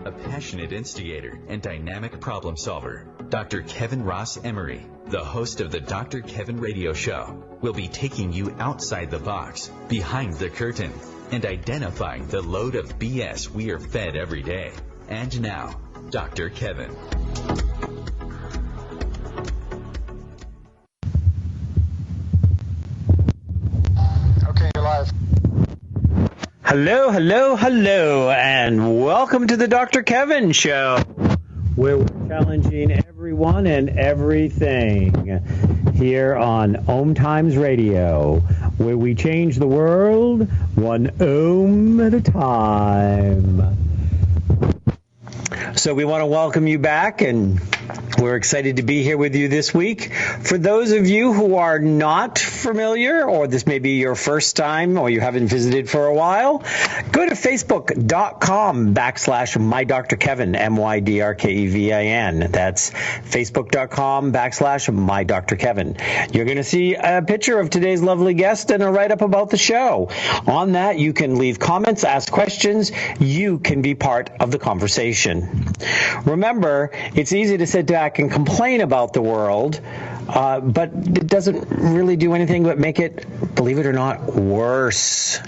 A passionate instigator and dynamic problem solver, Dr. Kevin Ross Emery, the host of the Dr. Kevin Radio Show, will be taking you outside the box, behind the curtain, and identifying the load of BS we are fed every day. And now, Dr. Kevin. Okay, you're live. Hello, hello, hello, and welcome to the Dr. Kevin Show, where we're challenging everyone and everything here on OMTimes Radio, where we change the world one ohm at a time. So we want to welcome you back, and we're excited to be here with you this week. For those of you who are not familiar, or this may be your first time, or you haven't visited for a while, go to facebook.com/MyDrKevin, MYDRKEVIN. That's facebook.com/MyDrKevin. You're going to see a picture of today's lovely guest and a write-up about the show. On that, you can leave comments, ask questions. You can be part of the conversation. Remember, it's easy to sit back and complain about the world, but it doesn't really do anything but make it, believe it or not, worse.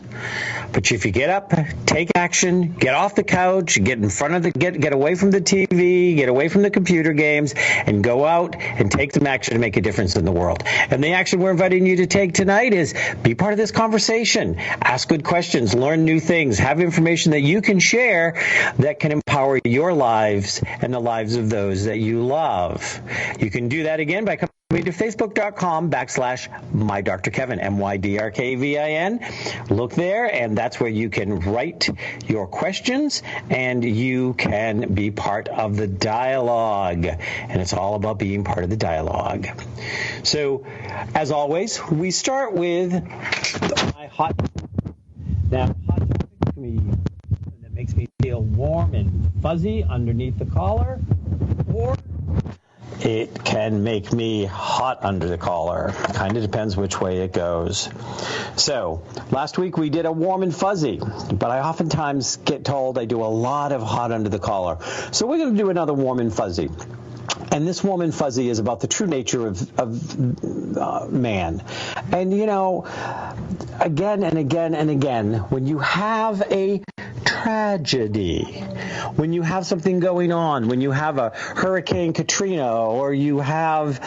But if you get up, take action, get off the couch, get in front of the, get away from the TV, get away from the computer games, and go out and take some action to make a difference in the world. And the action we're inviting you to take tonight is be part of this conversation, ask good questions, learn new things, have information that you can share that can empower your lives and the lives of those that you love. You can do that again by coming to facebook.com/MyDrKevin, MYDRKVIN. Look there, and that's where you can write your questions, and you can be part of the dialogue. And it's all about being part of the dialogue. So, as always, we start with my hot. Now, hot topic to me that makes me feel warm and fuzzy underneath the collar, or it can make me hot under the collar. Kind of depends which way it goes. So, last week we did a warm and fuzzy, but I oftentimes get told I do a lot of hot under the collar. So we're going to do another warm and fuzzy. And this warm and fuzzy is about the true nature of man. And, you know, again and again and again, when you have a tragedy, when you have something going on, when you have a Hurricane Katrina, or you have,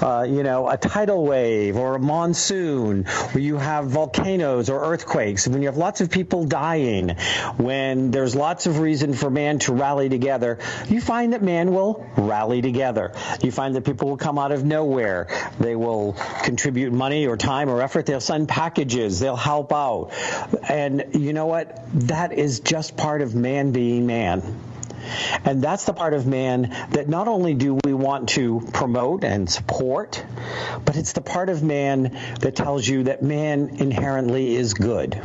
a tidal wave or a monsoon, or you have volcanoes or earthquakes, when you have lots of people dying, when there's lots of reason for man to rally together, you find that man will rally together. You find that people will come out of nowhere. They will contribute money or time or effort. They'll send packages. They'll help out. And you know what? That is just part of man being man. And that's the part of man that not only do we want to promote and support, but it's the part of man that tells you that man inherently is good.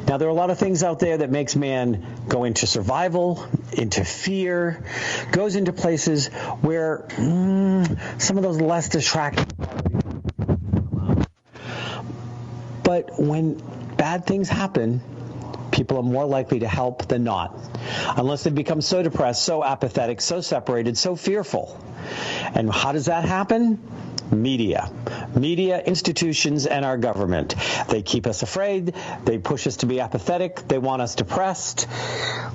Now, there are a lot of things out there that makes man go into survival, into fear, goes into places where some of those less attractive qualities come out. But when bad things happen, people are more likely to help than not, unless they become so depressed, so apathetic, so separated, so fearful. And how does that happen? Media, institutions, and our government. They keep us afraid. They push us to be apathetic. They want us depressed.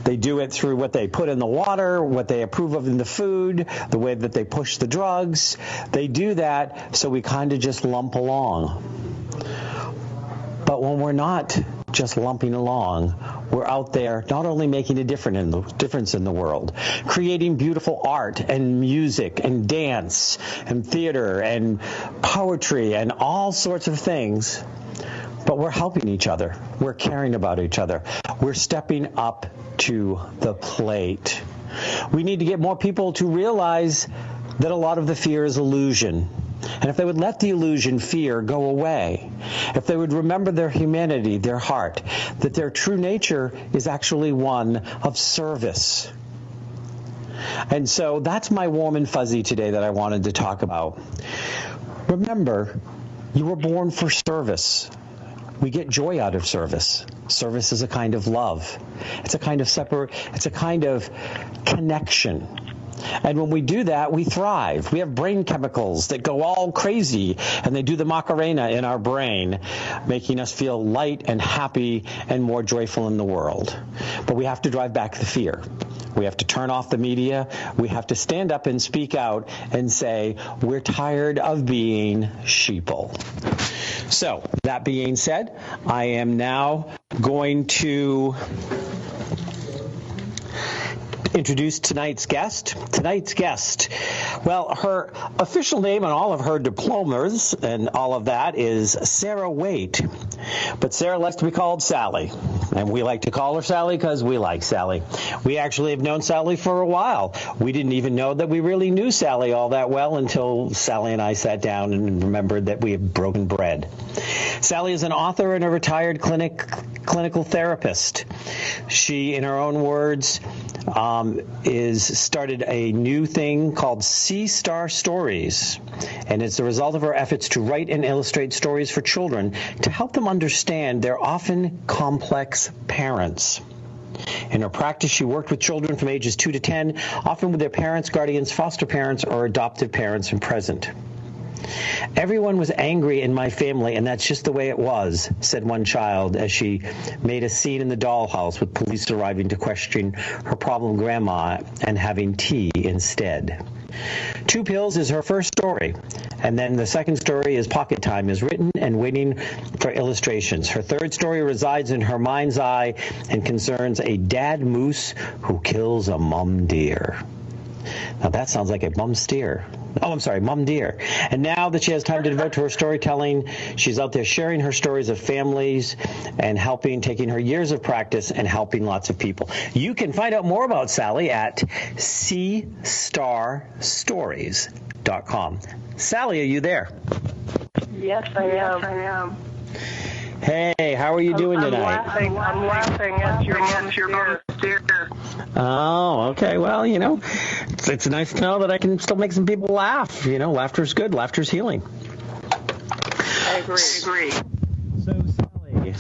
They do it through what they put in the water, what they approve of in the food, the way that they push the drugs. They do that so we kind of just lump along. But when we're not just lumping along, we're out there not only making a difference in the world, creating beautiful art and music and dance and theater and poetry and all sorts of things, but we're helping each other. We're caring about each other. We're stepping up to the plate. We need to get more people to realize that a lot of the fear is illusion. And if they would let the illusion, fear, go away, if they would remember their humanity, their heart, that their true nature is actually one of service. And so that's my warm and fuzzy today that I wanted to talk about. Remember, you were born for service. We get joy out of service. Service is a kind of love. It's a kind of connection. And when we do that, we thrive. We have brain chemicals that go all crazy, and they do the Macarena in our brain, making us feel light and happy and more joyful in the world. But we have to drive back the fear. We have to turn off the media. We have to stand up and speak out and say, we're tired of being sheeple. So, that being said, I am now going to introduce tonight's guest. Well, her official name on all of her diplomas and all of that is Sarah Waite. But Sarah likes to be called Sally. And we like to call her Sally because we like Sally. We actually have known Sally for a while. We didn't even know that we really knew Sally all that well until Sally and I sat down and remembered that we have broken bread. Sally is an author and a retired clinical therapist. She, in her own words, is started a new thing called C-Star Stories, and it's the result of her efforts to write and illustrate stories for children to help them understand their often complex parents. In her practice, she worked with children from ages 2 to 10, often with their parents, guardians, foster parents, or adoptive parents present. Everyone was angry in my family, and that's just the way it was, said one child as she made a scene in the dollhouse with police arriving to question her problem grandma and having tea instead. 2 Pills is her first story, and then the second story is Pocket Time is written and waiting for illustrations. Her third story resides in her mind's eye and concerns a dad moose who kills a mum deer. Now that sounds like a mum deer. And now that she has time to devote to her storytelling, she's out there sharing her stories of families and taking her years of practice and helping lots of people. You can find out more about Sally at cstarstories.com. Sally, are you there? Yes, I am. Hey, how are you doing tonight? I'm laughing at your mum deer. Oh, okay. Well, it's nice to know that I can still make some people laugh. Laughter's good. Laughter's healing. I agree. So, Sally,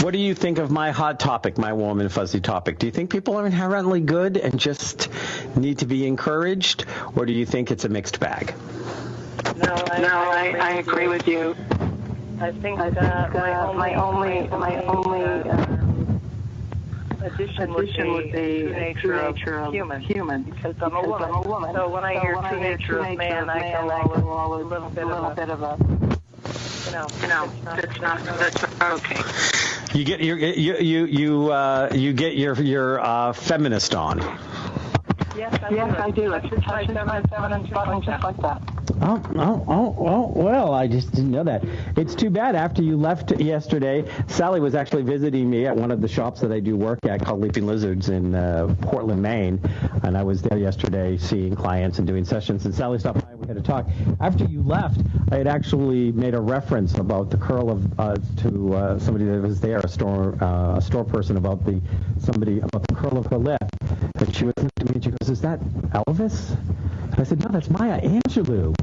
what do you think of my hot topic, my warm and fuzzy topic? Do you think people are inherently good and just need to be encouraged, or do you think it's a mixed bag? No, I agree with you. I think my only addition would be true nature of human. Because I'm a woman. So when I hear true nature of man, I go all a little bit of a that's not okay. You get your feminist on. Yes, I do. I just my feminine button just like that. Oh, well, I just didn't know that. It's too bad after you left yesterday. Sally was actually visiting me at one of the shops that I do work at called Leaping Lizards in Portland, Maine. And I was there yesterday seeing clients and doing sessions. And Sally stopped by and we had a talk. After you left, I had actually made a reference about the curl of to somebody that was there, a store person, about the curl of her lip. And she was looking at me and she goes, "Is that Elvis?" And I said, "No, that's Maya Angelou."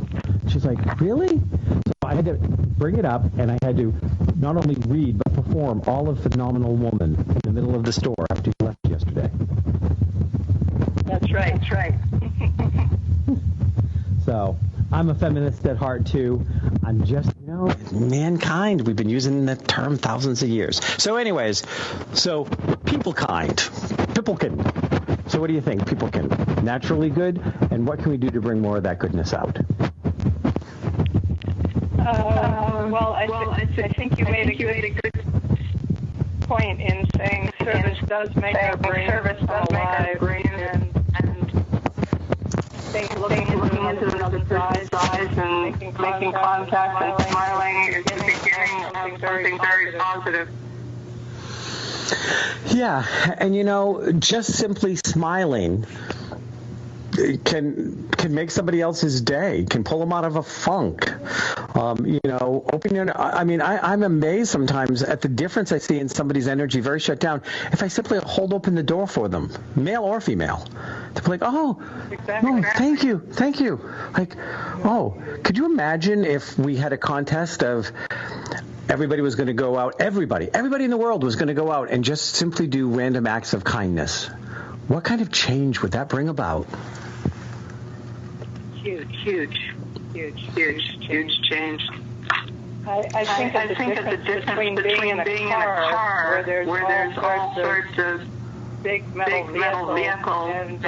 She's like, "Really?" So I had to bring it up, and I had to not only read but perform all of Phenomenal Woman in the middle of the store after you left yesterday. That's right. So I'm a feminist at heart too. I'm just, mankind. We've been using that term thousands of years. So anyways, peoplekind. So what do you think? People can naturally good, and what can we do to bring more of that goodness out? I think you made a good point in saying service does make our brain alive, and looking into another person's eyes and making contact and smiling is the beginning of something very positive. Yeah, and just simply smiling can make somebody else's day, can pull them out of a funk. I'm amazed sometimes at the difference I see in somebody's energy, very shut down, if I simply hold open the door for them, male or female. They're like, exactly. Thank you. Like, could you imagine if we had a contest of everybody was going to go out, everybody in the world was going to go out and just simply do random acts of kindness, what kind of change would that bring about? Huge change. I think of the difference between being in a car where there's all sorts of big metal vehicles and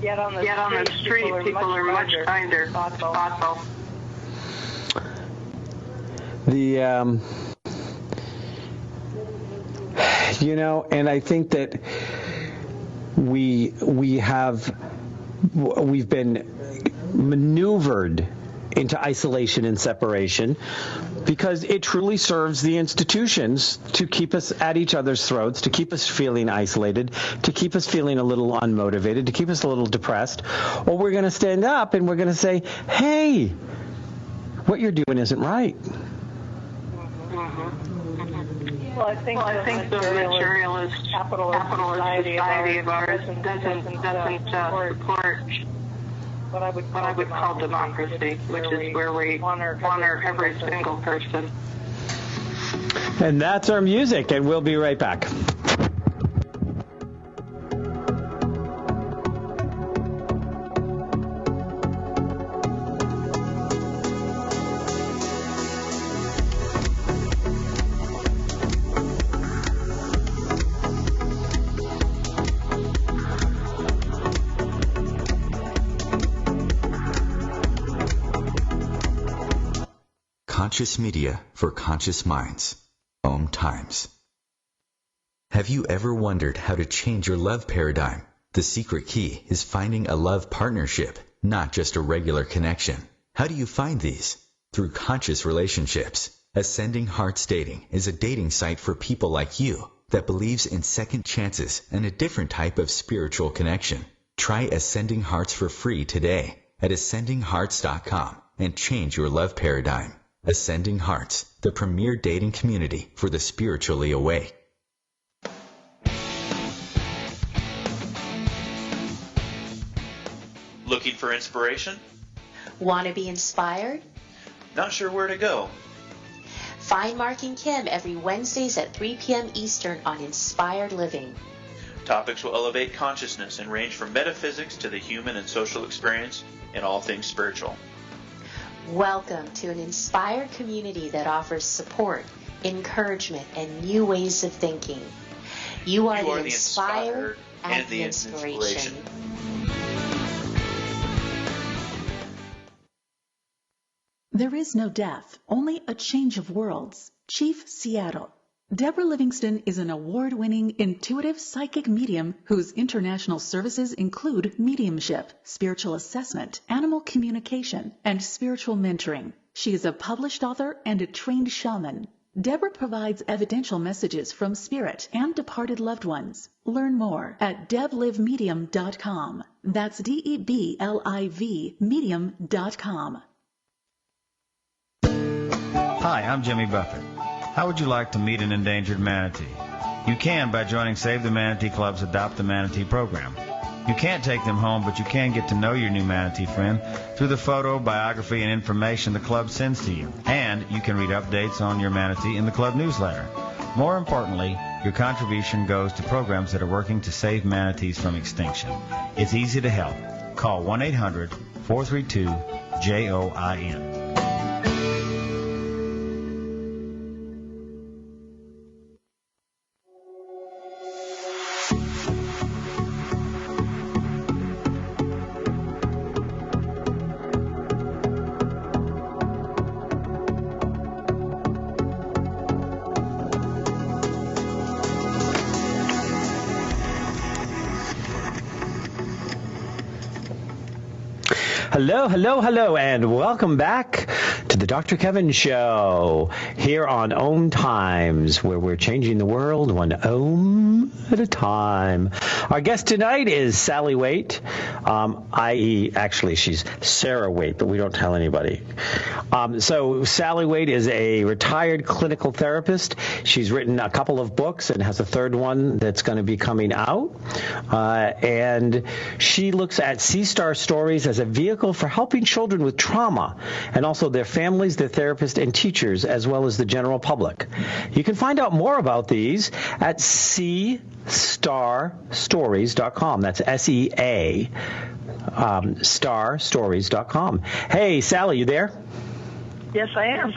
yet on the street people are much kinder, thoughtful. And I think that we've been maneuvered into isolation and separation because it truly serves the institutions to keep us at each other's throats, to keep us feeling isolated, to keep us feeling a little unmotivated, to keep us a little depressed. Or we're going to stand up and we're going to say, hey, what you're doing isn't right. Well, I think the materialist capitalist society of ours doesn't support what I would call democracy, which is where we honor every single person. And that's our music, and we'll be right back. Conscious media for conscious minds. OMTimes. Have you ever wondered how to change your love paradigm? The secret key is finding a love partnership, not just a regular connection. How do you find these? Through conscious relationships. Ascending Hearts Dating is a dating site for people like you that believes in second chances and a different type of spiritual connection. Try Ascending Hearts for free today at ascendinghearts.com and change your love paradigm. Ascending Hearts, the premier dating community for the spiritually awake. Looking for inspiration? Want to be inspired? Not sure where to go? Find Mark and Kim every Wednesdays at 3 p.m. Eastern on Inspired Living. Topics will elevate consciousness and range from metaphysics to the human and social experience and all things spiritual. Welcome to an inspired community that offers support, encouragement, and new ways of thinking. You are the inspired and the inspiration. There is no death, only a change of worlds. Chief Seattle. Deborah Livingston is an award-winning intuitive psychic medium whose international services include mediumship, spiritual assessment, animal communication, and spiritual mentoring. She is a published author and a trained shaman. Deborah provides evidential messages from spirit and departed loved ones. Learn more at deblivemedium.com. That's DEBLIV medium.com. Hi, I'm Jimmy Buffett. How would you like to meet an endangered manatee? You can by joining Save the Manatee Club's Adopt the Manatee program. You can't take them home, but you can get to know your new manatee friend through the photo, biography, and information the club sends to you. And you can read updates on your manatee in the club newsletter. More importantly, your contribution goes to programs that are working to save manatees from extinction. It's easy to help. Call 1-800-432-JOIN. Hello, and welcome back to the Dr. Kevin Show here on OMTimes, where we're changing the world one Om at a time. Our guest tonight is Sally Waite, actually she's Sarah Waite, but we don't tell anybody. So Sally Waite is a retired clinical therapist. She's written a couple of books and has a third one that's going to be coming out. And she looks at Sea Star Stories as a vehicle for helping children with trauma and also their families families, their therapists, and teachers, as well as the general public. You can find out more about these at SEA-STAR-Stories.com. That's SEA, starstories.com. Hey, Sally, you there? Yes, I am.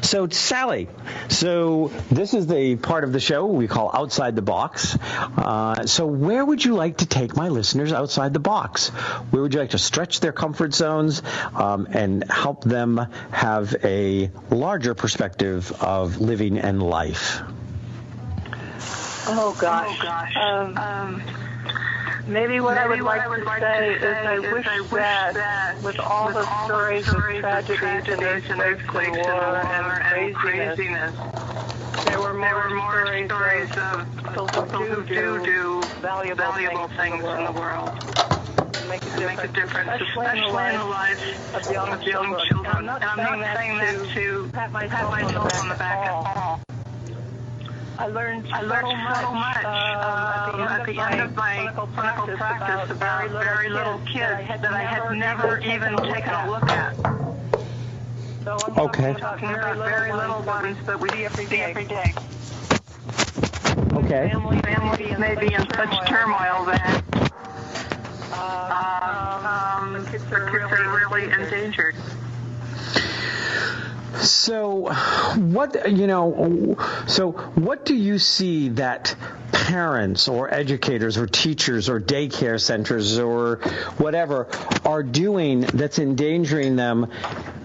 So, Sally, this is the part of the show we call Outside the Box. So where would you like to take my listeners outside the box? Where would you like to stretch their comfort zones and help them have a larger perspective of living and life? Oh, gosh. Maybe what I would like to say is I wish that with all the stories of tragedies and earthquakes and war and craziness, there were more stories of people who do valuable things in the world. Make a difference, especially in the lives of young children. And I'm not saying that to pat myself on the back at all. I learned so much at the end of my clinical practice about very little kids that I had never even taken a look at. So I'm talking about very little ones that we see every day. Okay. Families may be in such turmoil that the kids are really endangered. So what do you see that parents or educators or teachers or daycare centers or whatever are doing that's endangering them,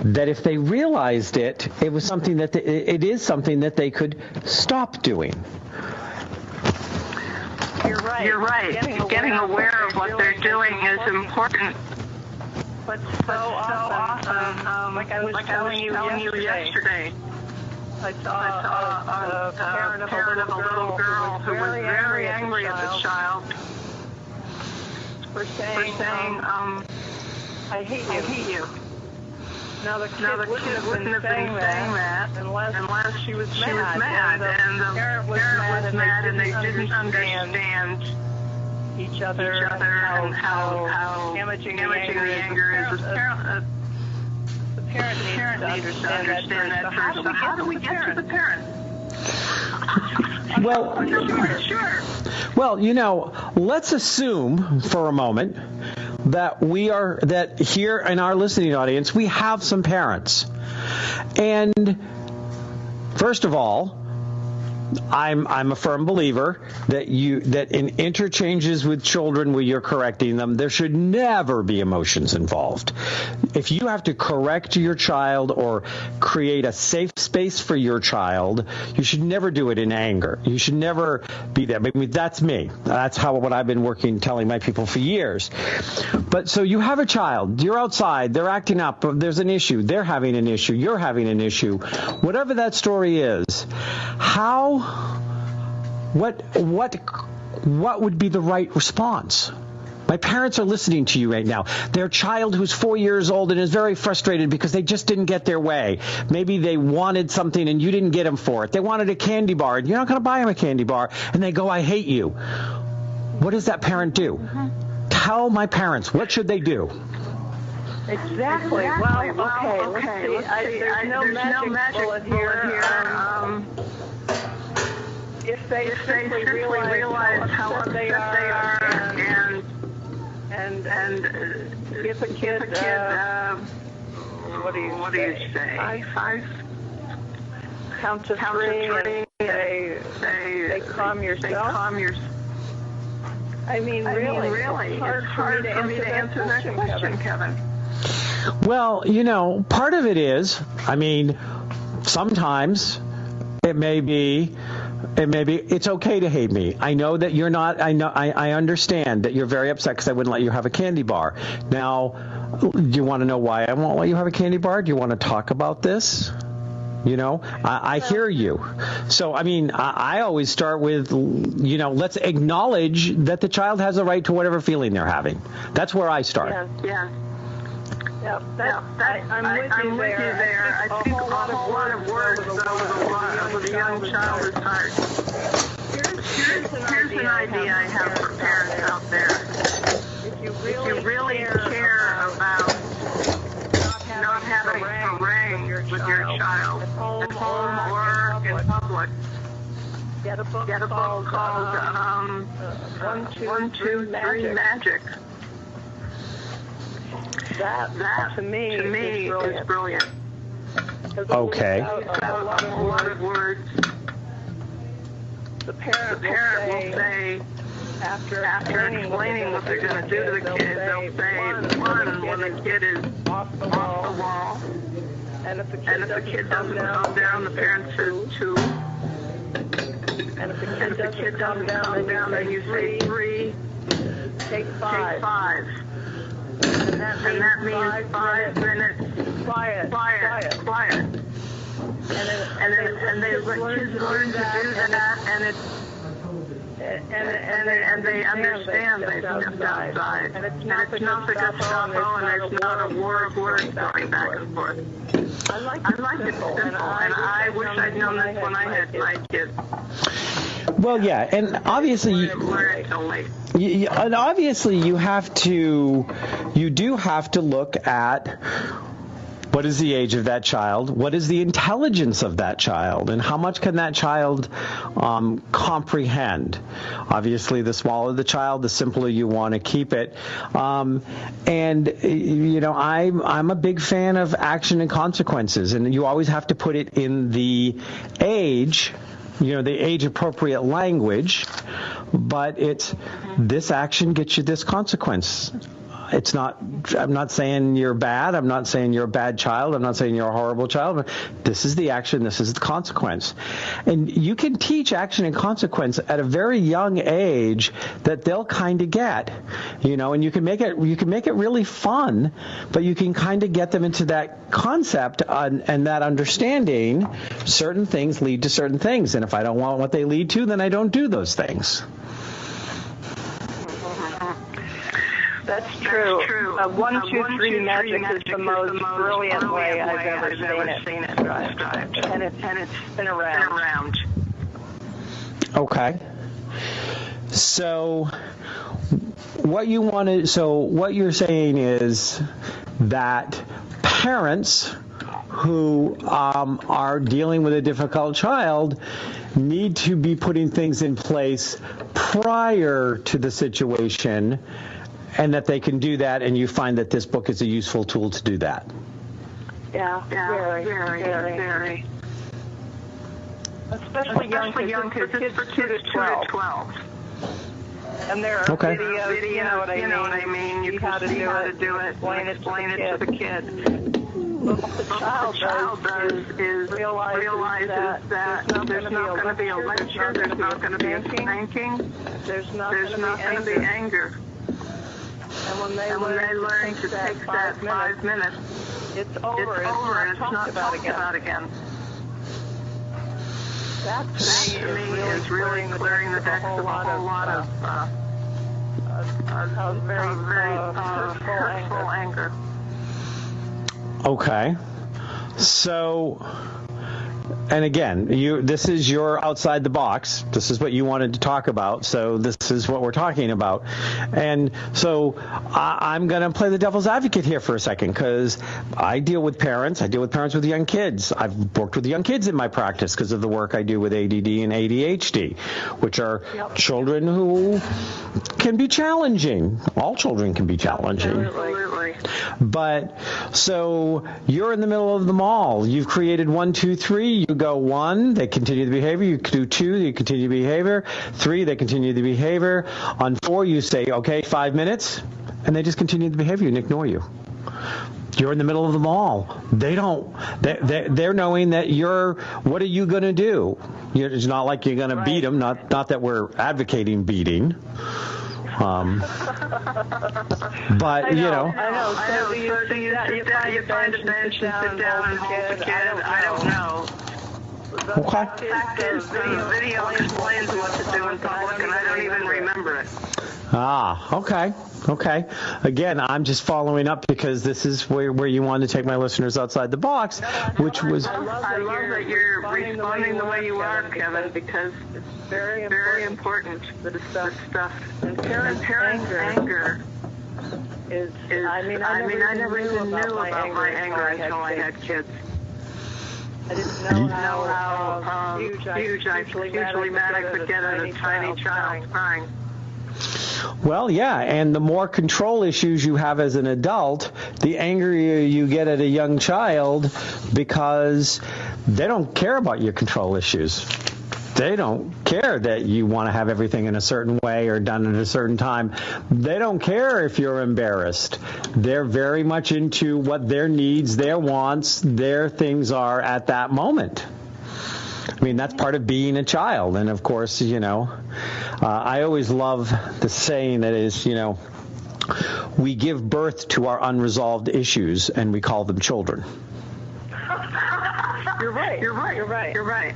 that if they realized it was something that it is something that they could stop doing? You're right. Getting aware of what they're doing is important. But so often, like I was telling you yesterday, I saw a parent of a little girl who was very angry at the child for saying, I hate you. Now the kid wouldn't have been saying that unless she was mad, and the parent was mad, and they didn't understand each other and how damaging the anger is. The parent needs to understand that first. So how do we get to the parent? Well, let's assume for a moment that here in our listening audience we have some parents. And first of all, I'm a firm believer that in interchanges with children where you're correcting them, there should never be emotions involved. If you have to correct your child or create a safe space for your child, you should never do it in anger. You should never be there. I mean, that's me. That's what I've been telling my people for years. But so you have a child, you're outside, they're acting up, there's an issue, they're having an issue, you're having an issue. Whatever that story is, what would be the right response? My parents are listening to you right now. Their child who's 4 years old and is very frustrated because they just didn't get their way. Maybe they wanted something and you didn't get them for it. They wanted a candy bar and you're not going to buy them a candy bar. And they go, I hate you. What does that parent do? Tell my parents, what should they do? Exactly. Well, okay. Let's see. There's no magic bullet here. If they simply realize how upset they are and give a kid what do you say? Five. Count to three and say calm yourself. I mean, really, it's hard for me to answer that question, Kevin. Well, part of it is, sometimes it may be it's okay to hate me. I know that you're not. I understand that you're very upset because I wouldn't let you have a candy bar. Now, do you want to know why I won't let you have a candy bar? Do you want to talk about this? I hear you. So, I always start with, let's acknowledge that the child has a right to whatever feeling they're having. That's where I start. Yeah. I'm with you there. I think a lot of words go with a young child's heart. Here's an idea I have for parents out there. If you really care about not having a a book called 1, 2, 3 Magic. That to me is brilliant. Okay. A lot of words. The parent will say, after explaining what they're going to do to the kid, they'll say, one, when the kid is off the wall, and if the kid doesn't calm down, the parent says 2. And if the kid doesn't calm down, then you say 3. Take 5. And that means 5 minutes. Quiet. And they kids learn to do that, and they understand they've stepped outside. And it's not the good stuff, and there's not a war of words going back and forth. I like it simple, and I wish I'd known this when I had my kids. Well, yeah, and obviously, you do have to look at what is the age of that child, what is the intelligence of that child, and how much can that child comprehend. Obviously, the smaller the child, the simpler you want to keep it. I'm a big fan of action and consequences, and you always have to put it in the age, the age-appropriate language, but it's this action gets you this consequence. I'm not saying you're bad. I'm not saying you're a bad child. I'm not saying you're a horrible child. This is the action. This is the consequence. And you can teach action and consequence at a very young age that they'll kind of get, and you can make it really fun, but you can kind of get them into that concept and that understanding. Certain things lead to certain things. And if I don't want what they lead to, then I don't do those things. That's true. 1, 2, 3 Magic is the most brilliant way I've ever seen it described. And it's been around. Okay. So what you're saying is that parents who are dealing with a difficult child need to be putting things in place prior to the situation, and that they can do that, and you find that this book is a useful tool to do that. Yeah, very. Especially young kids, kids 2 to 12. And there are videos, you know what I mean? You can see how to do it, explain it to the kid. What the child does is realizes that there's not going to be a lecture, there's not going to be a spanking, there's not going to be anger. And when they learn to take that 5 minutes, it's over and it's not talked about again. That to me is really clearing the decks of a whole lot of very hurtful anger. Okay. So, and again, this is your outside the box. This is what you wanted to talk about. So this is what we're talking about. And so I'm going to play the devil's advocate here for a second, because I deal with parents. I deal with parents with young kids. I've worked with young kids in my practice because of the work I do with ADD and ADHD, which are children who can be challenging. All children can be challenging. Absolutely. But so you're in the middle of the mall. You've created 1, 2, 3. You go 1, they continue the behavior. You do 2, they continue the behavior. 3, they continue the behavior. On 4, you say, okay, 5 minutes, and they just continue the behavior and ignore you. You're in the middle of the mall. They're knowing that what are you going to do? It's not like you're going to beat them. Not that we're advocating beating. But, I know. So do you find a bench and sit down and hold the kid? I don't know. The fact is, video explains what to do in public, and I don't even remember it. Okay. Again, I'm just following up because this is where you wanted to take my listeners outside the box, which was... I love that you're responding the way you are, Kevin, because it's very important, this stuff. And parents' anger is I never even knew about my anger until I had kids. I didn't know how huge I usually mad I could get at a tiny child crying. Well, yeah, and the more control issues you have as an adult, the angrier you get at a young child because they don't care about your control issues. They don't care that you want to have everything in a certain way or done at a certain time. They don't care if you're embarrassed. They're very much into what their needs, their wants, their things are at that moment. I mean, that's part of being a child. And, of course, I always love the saying that is, we give birth to our unresolved issues and we call them children. You're right.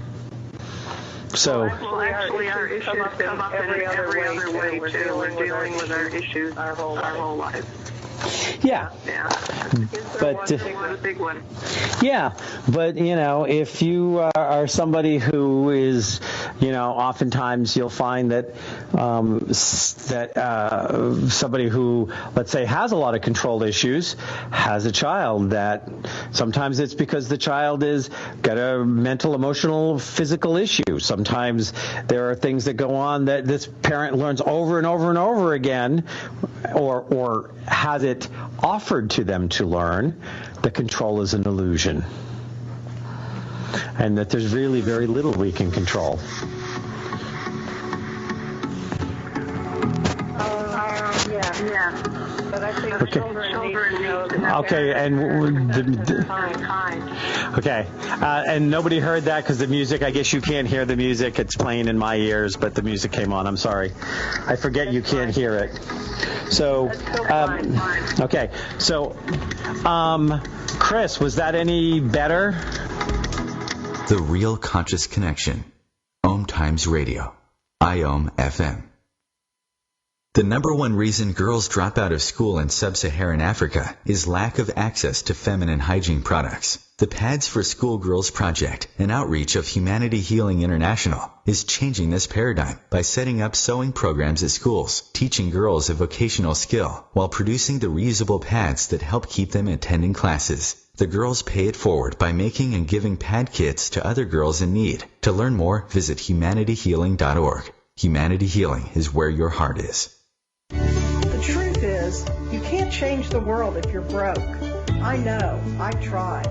So actually our issues come up in every other way, too. We're dealing with our issues our whole life. Yeah. But a big one. Yeah, but if you are somebody who is, oftentimes you'll find that somebody who, let's say, has a lot of control issues, has a child that sometimes it's because the child is got a mental, emotional, physical issue. Sometimes there are things that go on that this parent learns over and over and over again, or has it offered to them to learn that control is an illusion and that there's really very little we can control. Yeah. But I think children need to know okay, and nobody heard that because the music, I guess you can't hear the music. It's playing in my ears, but the music came on. I'm sorry. I forget you can't hear it. So, okay. So, Chris, was that any better? The Real Conscious Connection. OMTimes Radio. IOM FM. The number one reason girls drop out of school in sub-Saharan Africa is lack of access to feminine hygiene products. The Pads for Schoolgirls Project, an outreach of Humanity Healing International, is changing this paradigm by setting up sewing programs at schools, teaching girls a vocational skill, while producing the reusable pads that help keep them attending classes. The girls pay it forward by making and giving pad kits to other girls in need. To learn more, visit humanityhealing.org. Humanity Healing is where your heart is. The truth is, you can't change the world if you're broke. I know, I've tried.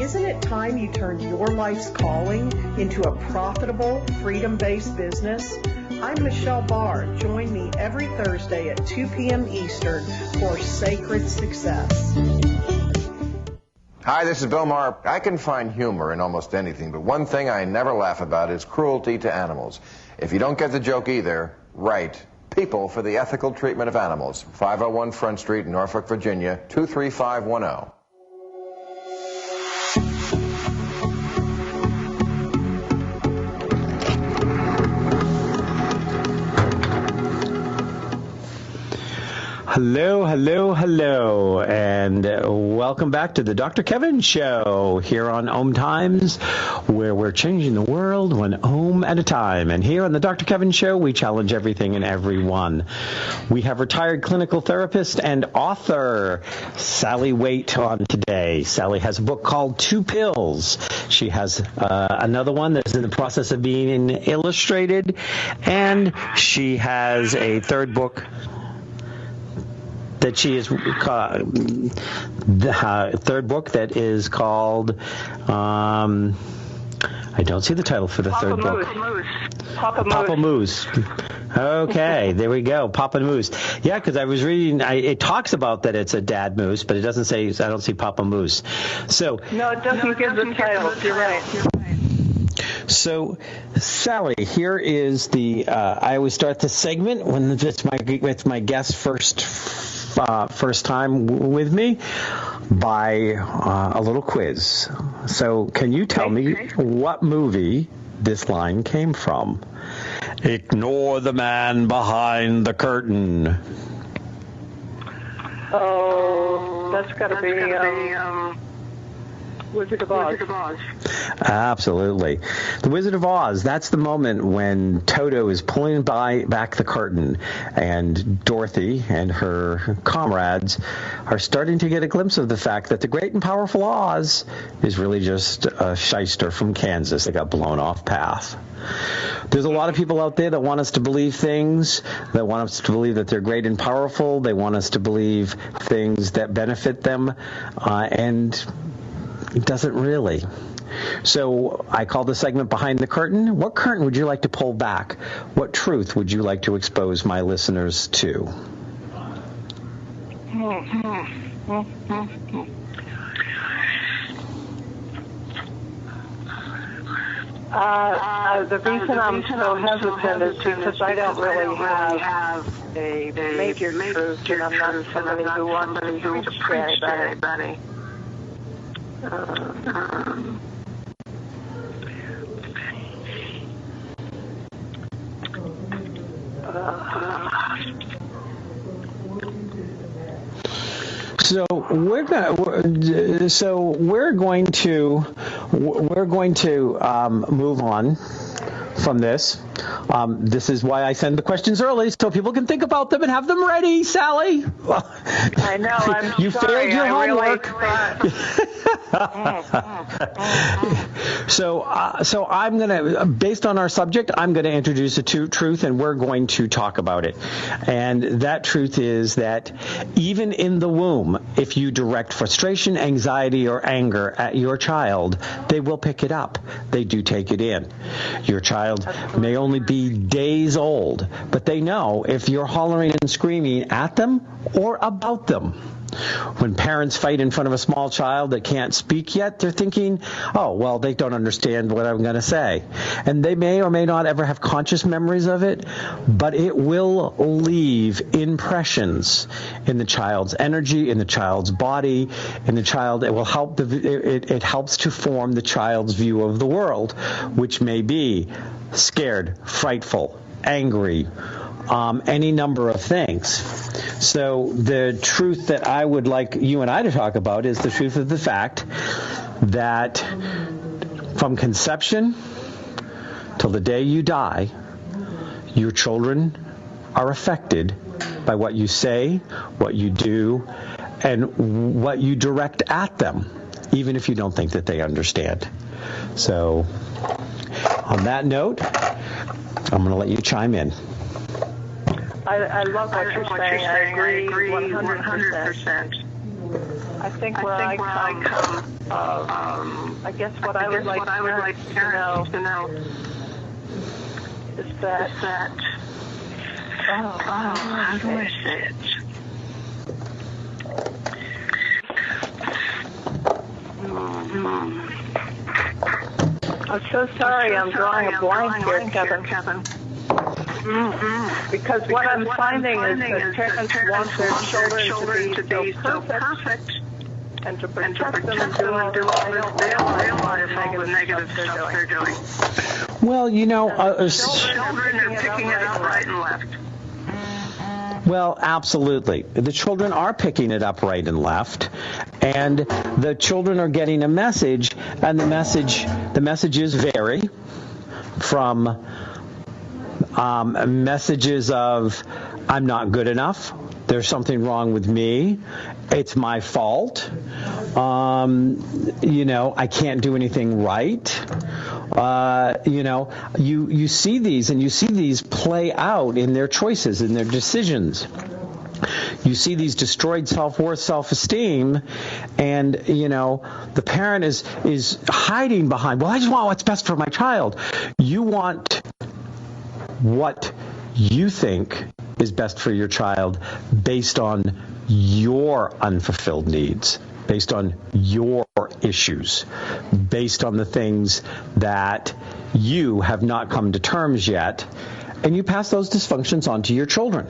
Isn't it time you turned your life's calling into a profitable, freedom-based business? I'm Michelle Barr. Join me every Thursday at 2 p.m. Eastern for Sacred Success. Hi, this is Bill Maher. I can find humor in almost anything, but one thing I never laugh about is cruelty to animals. If you don't get the joke either, write People for the Ethical Treatment of Animals, 501 Front Street, Norfolk, Virginia, 23510. Hello, and welcome back to the Dr. Kevin Show here on OMTimes, where we're changing the world one Om at a time. And here on the Dr. Kevin Show, we challenge everything and everyone. We have retired clinical therapist and author Sally Waite on today. Sally has a book called Two Pills. She has another one that's in the process of being illustrated, and she has a third book that she is the third book that is called I don't see the title for the third book. Papa Moose. Okay, there we go. Papa Moose. Yeah, because I was reading. It talks about that it's a dad moose, but it doesn't say. I don't see Papa Moose. So no, it doesn't give the title. You're right. So, Sally, here is the. I always start the segment when it's my guest first time with me by a little quiz. So can you tell me what movie this line came from? Ignore the man behind the curtain. Oh, that's got to be Wizard of Oz. Absolutely. The Wizard of Oz, that's the moment when Toto is pulling back the curtain and Dorothy and her comrades are starting to get a glimpse of the fact that the great and powerful Oz is really just a shyster from Kansas that got blown off path. There's a lot of people out there that want us to believe things, that want us to believe that they're great and powerful. They want us to believe things that benefit them, and it doesn't really. So I call the segment Behind the Curtain. What curtain would you like to pull back? What truth would you like to expose my listeners to? The reason I'm so hesitant is because I don't really have a major truth, and I'm not somebody who wants to preach to anybody. So we're going to move on from this. This is why I send the questions early, so people can think about them and have them ready, Sally. I know. I'm you sorry. failed your homework. So I'm gonna, based on our subject, I'm gonna introduce a truth, and we're going to talk about it. And that truth is that even in the womb, if you direct frustration, anxiety, or anger at your child, they will pick it up. They do take it in. Your child may only be days old, but they know if you're hollering and screaming at them or about them. When parents fight in front of a small child that can't speak yet, they're thinking, oh, well, they don't understand what I'm going to say. And they may or may not ever have conscious memories of it, but it will leave impressions in the child's energy, in the child's body, in the child. It will help. It helps to form the child's view of the world, which may be scared, frightful, angry, any number of things. So the truth that I would like you and I to talk about is the truth of the fact that from conception till the day you die, your children are affected by what you say, what you do, and what you direct at them, even if you don't think that they understand. So on that note, I'm going to let you chime in. I love what you're saying. I agree 100%. I think where I come, I guess what I would like parents to know is that how do I say it? I'm so sorry. I'm drawing a blank here, Kevin. Because what I'm finding is that parents want their children to be so perfect and to protect them and do all this. They realize all the negative stuff they're doing. Well, you know, children are picking it up right and left. Well, absolutely. The children are picking it up right and left, and the children are getting a message, and the messages vary from messages of, I'm not good enough, there's something wrong with me, it's my fault, I can't do anything right. You see these, and you see these play out in their choices, in their decisions. You see these destroyed self-worth, self-esteem, and, the parent is hiding behind, well, I just want what's best for my child. You want what you think is best for your child based on your unfulfilled needs, based on your issues, based on the things that you have not come to terms yet, and you pass those dysfunctions on to your children.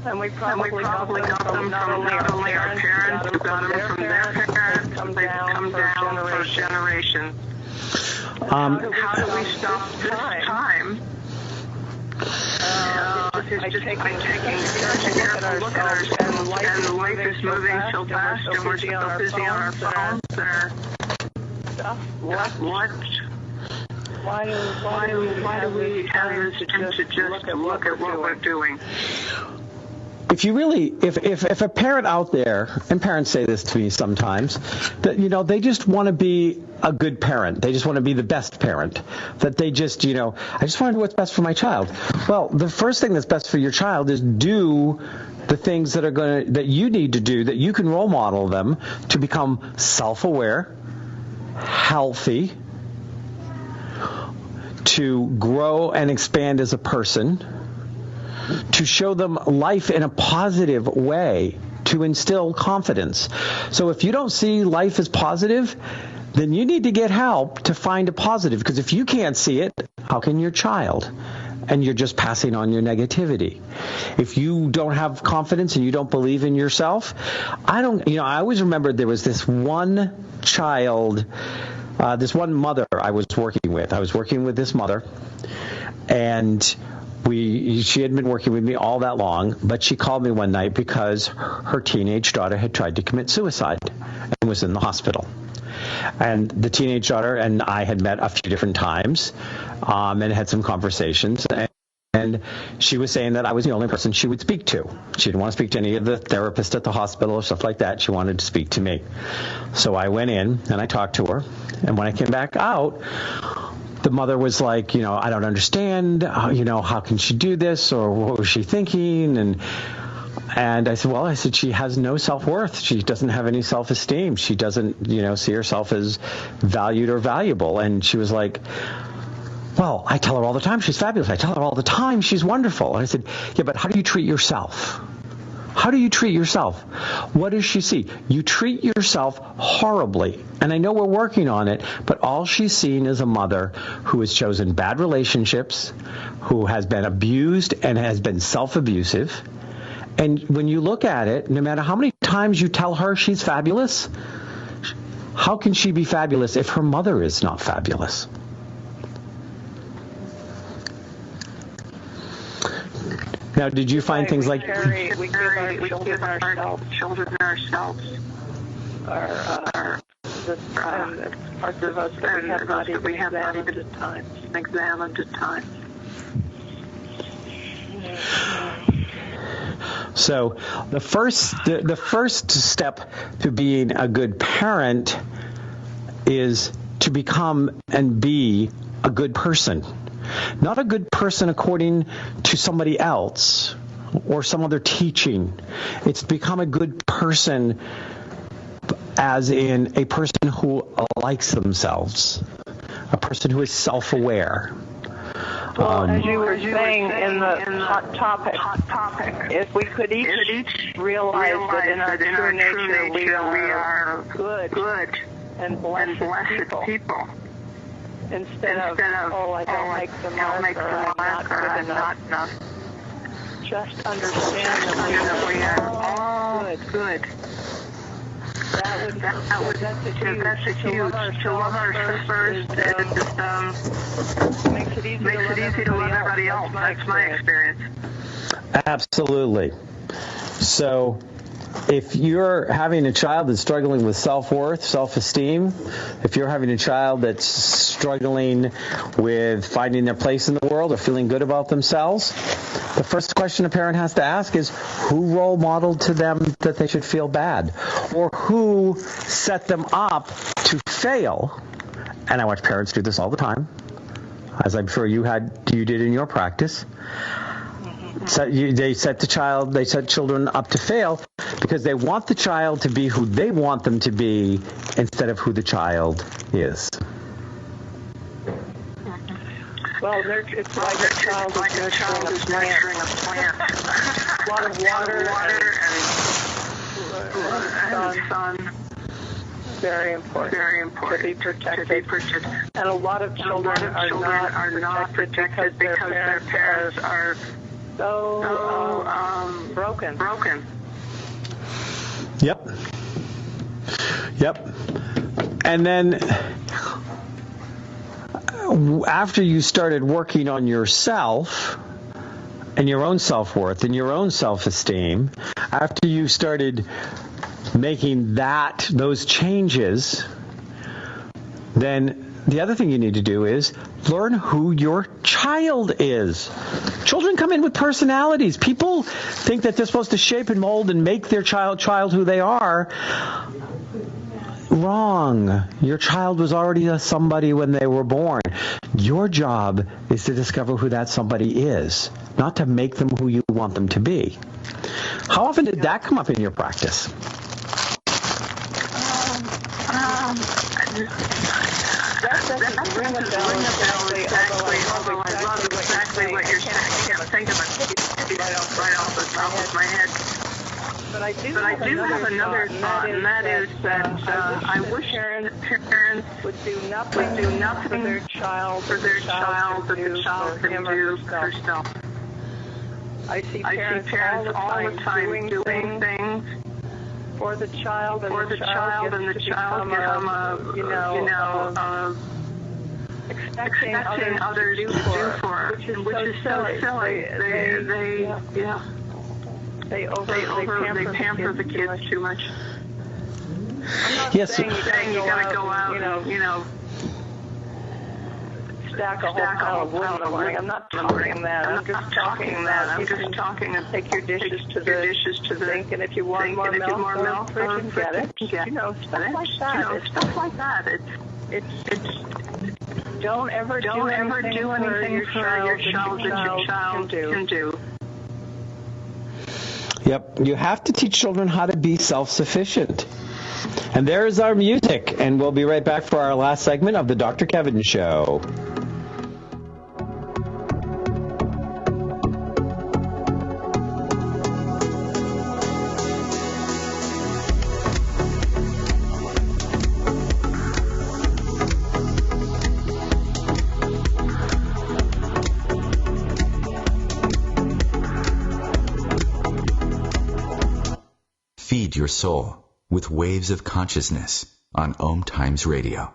And we probably got them from not only our parents, we got them from their parents, they've come down for generations. How do we stop this time? just by taking a careful look at ourselves, and life is moving so fast, and we're so busy on our phones, why do we have this attempt to just look at what we're doing? If you really, if a parent out there, and parents say this to me sometimes, that, they just want to be a good parent. They just want to be the best parent. That they just, I just want to do what's best for my child. Well, the first thing that's best for your child is do the things that you need to do, that you can role model them to become self-aware, healthy, to grow and expand as a person, to show them life in a positive way, to instill confidence. So if you don't see life as positive, then you need to get help to find a positive, because if you can't see it, how can your child? And you're just passing on your negativity. If you don't have confidence and you don't believe in yourself, I always remember there was this one child, this one mother I was working with. I was working with this mother, and she had been working with me all that long, but she called me one night because her teenage daughter had tried to commit suicide and was in the hospital. And the teenage daughter and I had met a few different times and had some conversations. And she was saying that I was the only person she would speak to. She didn't want to speak to any of the therapists at the hospital or stuff like that. She wanted to speak to me. So I went in and I talked to her. And when I came back out, the mother was like, I don't understand, how can she do this, or what was she thinking? And I said, she has no self-worth. She doesn't have any self-esteem. She doesn't, see herself as valued or valuable. And she was like, well, I tell her all the time she's fabulous. I tell her all the time she's wonderful. And I said, yeah, but how do you treat yourself? How do you treat yourself? What does she see? You treat yourself horribly. And I know we're working on it, but all she's seen is a mother who has chosen bad relationships, who has been abused and has been self-abusive. And when you look at it, no matter how many times you tell her she's fabulous, how can she be fabulous if her mother is not fabulous? Now, did you find things like... We give children ourselves are the parts of us that we have not even examined at times. So the first step to being a good parent is to become and be a good person. Not a good person according to somebody else or some other teaching. It's to become a good person as in a person who likes themselves, a person who is self-aware. Well, as you were saying in the hot topic, if we could each realize that in our true nature we are good and blessed people. Instead of, I don't make the mark, or I'm not good enough. Just understand that we are all good. That's a huge. To love ourselves first makes it easy to love everybody else. That's my experience. Absolutely. So, if you're having a child that's struggling with self-worth, self-esteem, if you're having a child that's struggling with finding their place in the world or feeling good about themselves, the first question a parent has to ask is, who role modeled to them that they should feel bad? Or who set them up to fail? And I watch parents do this all the time, as I'm sure you did in your practice. So they set children up to fail because they want the child to be who they want them to be instead of who the child is. Well, it's like a child is nurturing a plant. A lot of water and sun. Very important. To be protected. And a lot of children are not protected because their parents are so broken. Yep. And then after you started working on yourself and your own self-worth and your own self-esteem, after you started making those changes, then the other thing you need to do is learn who your child is. Children come in with personalities. People think that they're supposed to shape and mold and make their child who they are. Wrong. Your child was already somebody when they were born. Your job is to discover who that somebody is, not to make them who you want them to be. How often did that come up in your practice? That doesn't ring a bell exactly, although I love exactly what you're saying. I can't think of it right off the top of my head. But I do have another thought, and that is that I wish parents would do nothing for their child that the child can do herself. I see parents all the time doing things for the child, and the child become expecting others to do for her, which is so silly. They pamper the kids too much. I'm not saying you gotta go out, stack a whole pile of wood in the morning. I'm not talking that. I'm just talking and take your dishes to the sink, and if you want more milk, get it. Stuff like that. It's don't ever do anything for your child that your child can do. Yep, you have to teach children how to be self-sufficient. And there's our music, and we'll be right back for our last segment of the Dr. Kevin Show. Feed your soul with waves of consciousness on OMTimes Radio.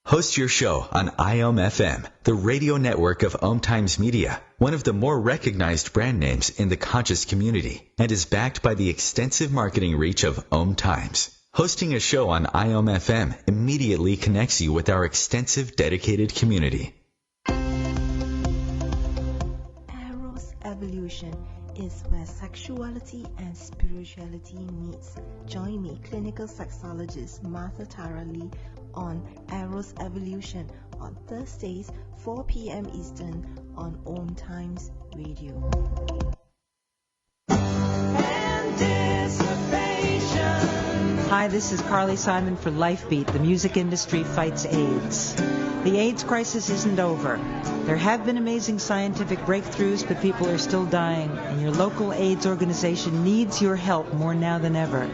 Host your show on IOM-FM, the radio network of OMTimes Media, one of the more recognized brand names in the conscious community, and is backed by the extensive marketing reach of OMTimes. Hosting a show on IOM-FM immediately connects you with our extensive dedicated community. Eros Evolution is where sexuality and spirituality meets. Join me, clinical sexologist Martha Tara Lee, on Eros Evolution on Thursdays, 4 p.m. Eastern on OMTimes Radio. Hi, this is Carly Simon for LifeBeat. The music industry fights AIDS. The AIDS crisis isn't over. There have been amazing scientific breakthroughs, but people are still dying, and your local AIDS organization needs your help more now than ever.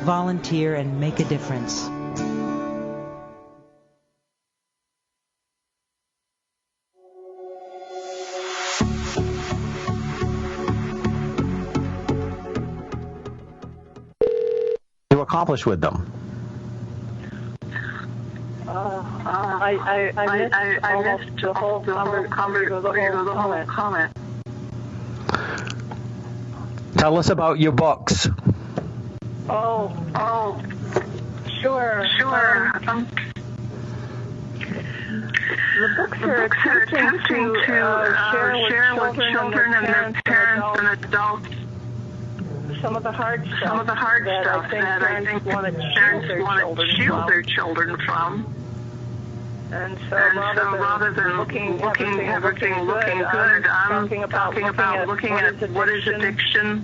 Volunteer and make a difference. To accomplish with them? I missed the whole comment. Tell us about your books. Oh, sure. The books are attempting to share with children and their parents and adults some of the hard stuff that I think parents want to shield their children from. And so rather than everything looking good, I'm talking about looking at what is addiction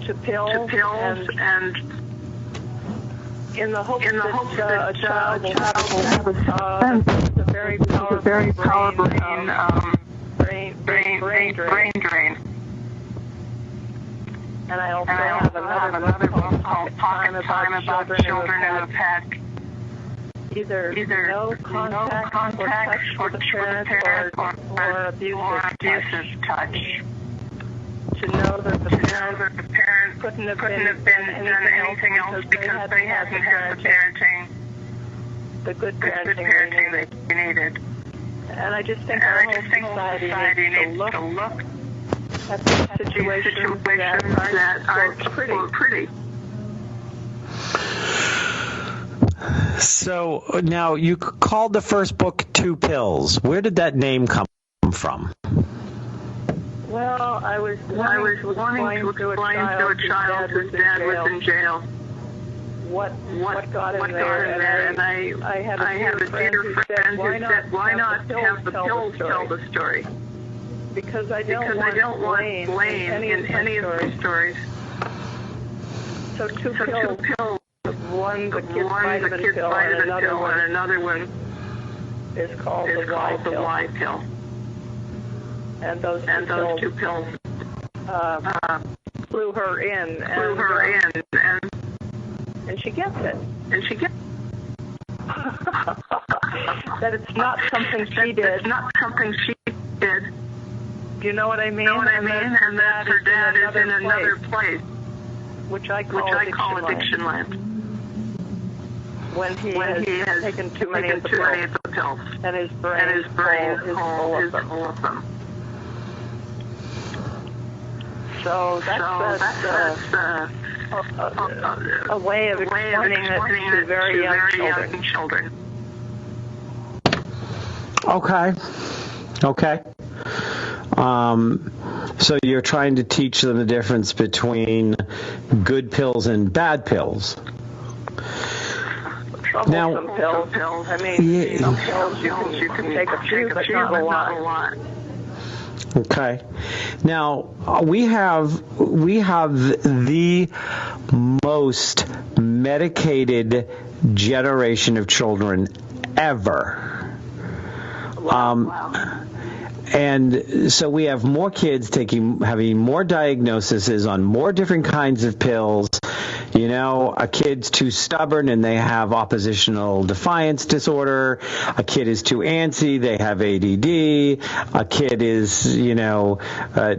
to pills and in the hopes that a child will have a very powerful brain drain. And I also have another book called Time about children who have had either no contact or touch with the parent or abusive touch. To know that the parent couldn't have done anything else because they hadn't had the good parenting they needed. And I just think our whole society needs to look at the situations that aren't pretty. So now you called the first book Two Pills. Where did that name come from? Well, I was wanting to explain to a child whose dad was in jail what got in there, and I had a dear friend who said, why not have the pills tell the story? Because I don't want blame in any of the stories. So two pills. One the kid's vitamin pill, and another one is called the Y pill. And those two pills flew her in, and she gets it. That it's not something she did. It's not something she did. Do you know what I mean? And that her dad is in another place, which I call addiction land. When he has taken too many of the pills, and his brain is full of them. So that's a way of explaining it to very young children. Okay. So you're trying to teach them the difference between good pills and bad pills. Some pills. I mean, some pills you can take a few, but not a lot. Okay. Now we have the most medicated generation of children ever. Wow. And so we have more kids having more diagnoses on more different kinds of pills. You know, a kid's too stubborn and they have oppositional defiance disorder. A kid is too antsy, they have ADD. A kid is,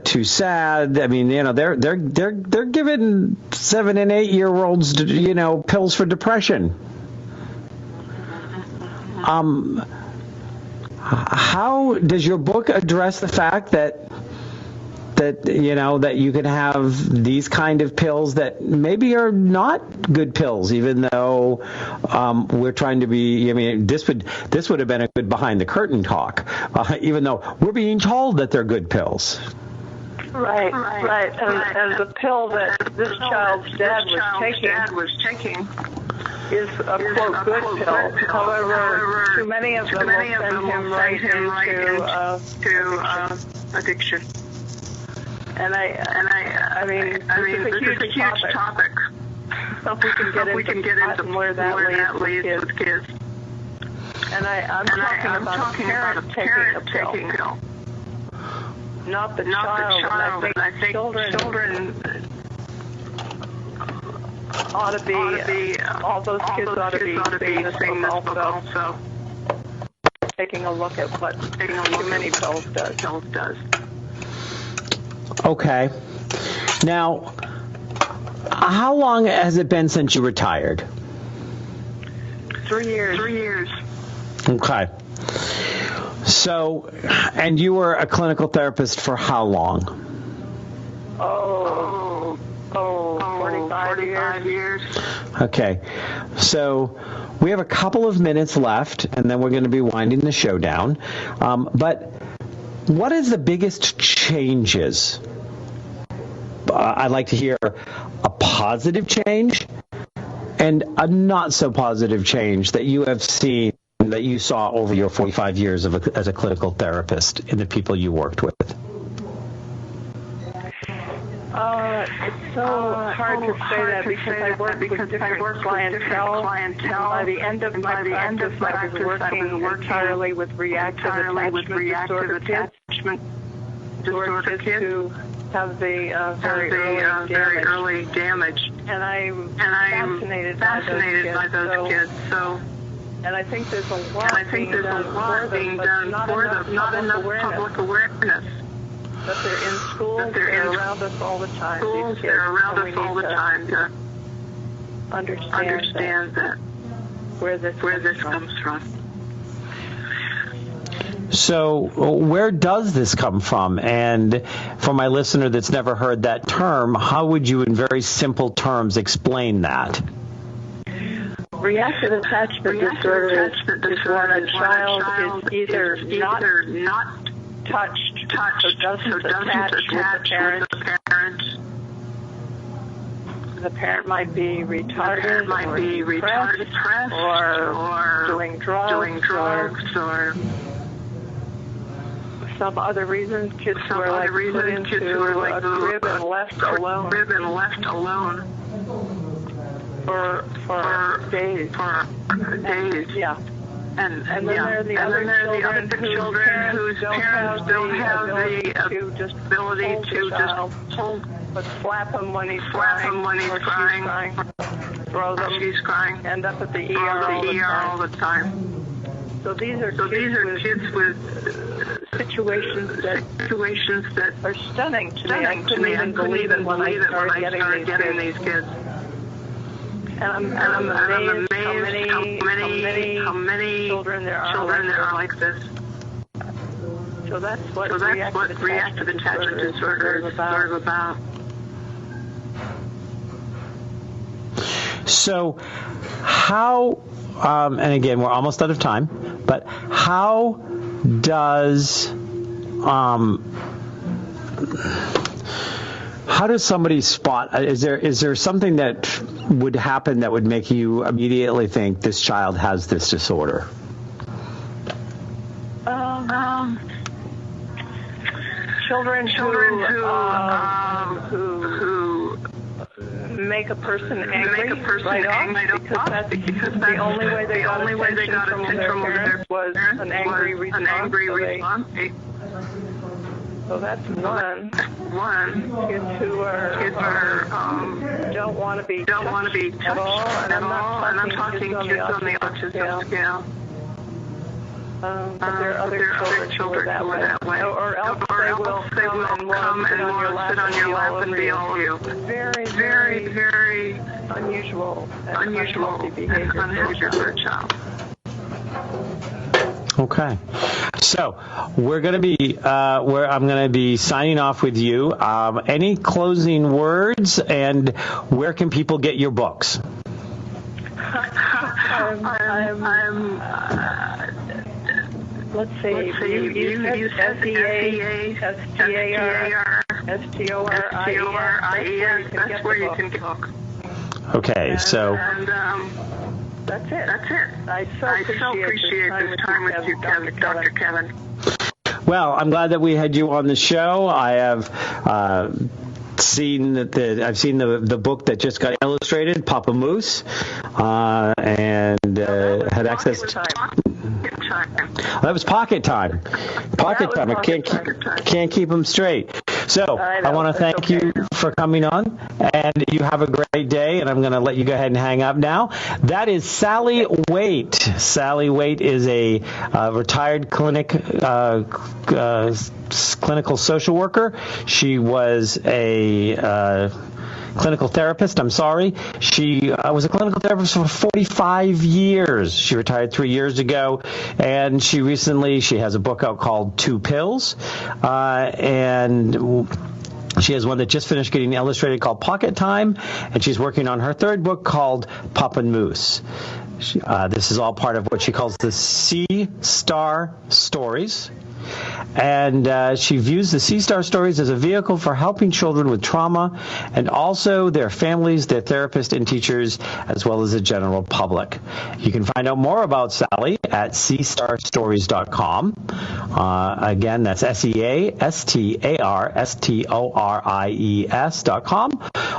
too sad. I mean, they're giving 7 and 8 year olds, pills for depression. How does your book address the fact that you can have these kind of pills that maybe are not good pills, even though we're trying to be? I mean, this would have been a good behind the curtain talk, even though we're being told that they're good pills. Right. And the pill that this child's dad was taking is a quote good pill. However, too many of them will send him right into addiction. And I mean, this is a huge topic. So if we can get into where that leads with kids. And I'm talking about a parent taking a pill. Not the child. And I think children ought to be, all those kids ought to be seeing this book also. Taking a look at what too many pills does. Okay. Now, how long has it been since you retired? 3 years. Okay. So, and you were a clinical therapist for how long? 45 years. Okay. So, we have a couple of minutes left, and then we're going to be winding the show down. But what is the biggest changes? I'd like to hear a positive change and a not so positive change that you have seen, that you saw over your 45 years as a clinical therapist in the people you worked with. It's so hard to say that because I work with different clientele. By the end of my practice, I was working entirely with reactive attachment disorder kids who have the very early damage. And I'm fascinated by those kids. So, and I think there's a lot being done for them, not enough public awareness. That they're in schools, they're around us all the time. They're around us all the time to understand that where this comes from. So where does this come from? And for my listener that's never heard that term, how would you, in very simple terms, explain that? Reactive attachment disorder is when a child is either not touched or doesn't attach with the parent. The parent might be retarded, depressed, or doing drugs, or some other reason. Kids who are put into a crib and left alone for days. Yeah. And then there are the other children whose parents don't have the ability to just hold, but slap him when he's crying, throw them, she's crying, end up at the ER all the time. So these are kids with situations that are stunning to me. I couldn't even believe it when I started getting these kids. And I'm amazed how many children there are like this. So that's what reactive attachment disorder is sort of about. So how, and again, we're almost out of time, but how does somebody spot? Is there something that would happen that would make you immediately think this child has this disorder? Children who make a person angry right off, because that's the only way they got attention from their parents was an angry response. So that's one. Kids who don't want to be touched at all, and I'm talking kids on the autism scale. But there are other children who are that way. Or else they will come and sit on your lap and be all of you. Very, very, very unusual and unhealthy behavior for a child. Okay, so we're going to be I'm going to be signing off with you. Any closing words, and where can people get your books? Let's see. You said STARSTORIES. That's where you can get the book. Okay, so. That's it. I so appreciate this time with you, Dr. Kevin. Well, I'm glad that we had you on the show. I have seen the book that just got illustrated, Papa Moose, and had access to. That was pocket time. Pocket time. I can't keep them straight. So I want to thank you for coming on, and you have a great day, and I'm going to let you go ahead and hang up now. That is Sally Waite. Sally Waite is a retired clinical social worker. She was a clinical therapist, She was a clinical therapist for 45 years. She retired 3 years ago, and she has a book out called Two Pills, and she has one that just finished getting illustrated called Pocket Time, and she's working on her third book called Papa Moose. This is all part of what she calls the C-Star Stories. And she views the C-Star Stories as a vehicle for helping children with trauma, and also their families, their therapists and teachers, as well as the general public. You can find out more about Sally at cstarstories.com. Again, that's SEASTARSTORIES.com.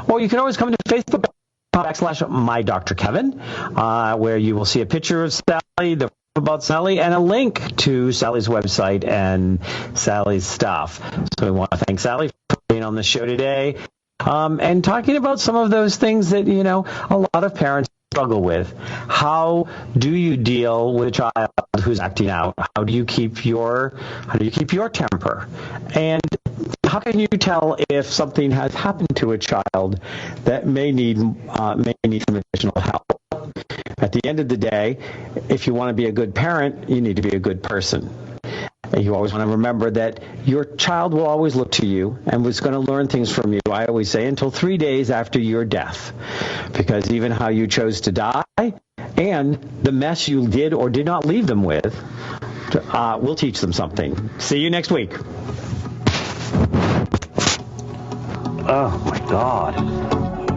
Or you can always come to Facebook /MyDrKevin, where you will see a picture of Sally, about Sally, and a link to Sally's website and Sally's stuff. So we want to thank Sally for being on the show today, and talking about some of those things that, a lot of parents struggle with. How do you deal with a child who's acting out? How do you keep your temper? And how can you tell if something has happened to a child that may need some additional help? At the end of the day, if you want to be a good parent, you need to be a good person. You always want to remember that your child will always look to you and was going to learn things from you, I always say, until 3 days after your death. Because even how you chose to die and the mess you did or did not leave them with will teach them something. See you next week. Oh, my God.